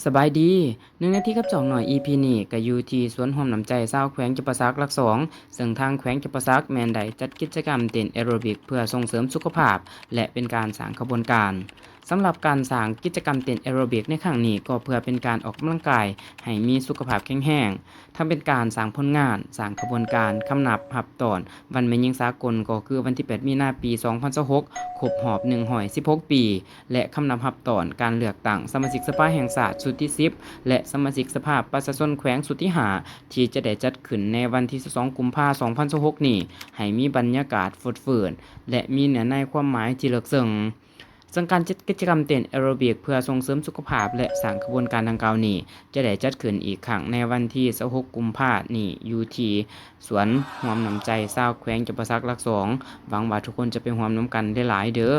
สบายดี1นาทีกับ2หน่อย EP นี้ก็อยู่ที่สวนร่วมน้ำใจชาวแขวงจำปาสักหลัก2ซึ่งทางแขวงจำปาสักแม่นได้จัดกิจกรรมเต้นแอโรบิกเพื่อส่งเสริมสุขภาพและเป็นการสร้างขบวนการสำหรับการสร้างกิจกรรมเต้นแอโรบิกในครั้งนี้ก็เพื่อเป็นการออกกำลังกายให้มีสุขภาพแข็งแรงทั้งเป็นการสร้างผลงานสร้างขบวนการคำนับหับตอนวันแม่หญิงสากลก็คือวันที่8มีนาปี2026ครบรอบ116ปีและคำนับหับตอนการเลือกตั้งสมาชิกสภาแห่งชาติชุดที่10และสมาชิกสภาประชาชนแขวงสุทธิหาที่จะได้จัดขึ้นในวันที่12กุมภาพันธ์2026นี้ให้มีบรรยากาศฟดฝืนและมีเนื้อในความหมายที่ลึกซึ้งซึ่งการจัดกิจกรรมเต้นแอโรบิกเพื่อส่งเสริมสุขภาพและสร้างขบวนการดังกล่าวนี้จะได้จัดขึ้นอีกครั้งในวันที่26กุมภาพันธ์นี้อยู่ที่สวนร่วมน้ำใจชาวแขวงจำปาสักหลัก2หวังว่าทุกคนจะไปร่วมน้ำกันได้หลายเด้อ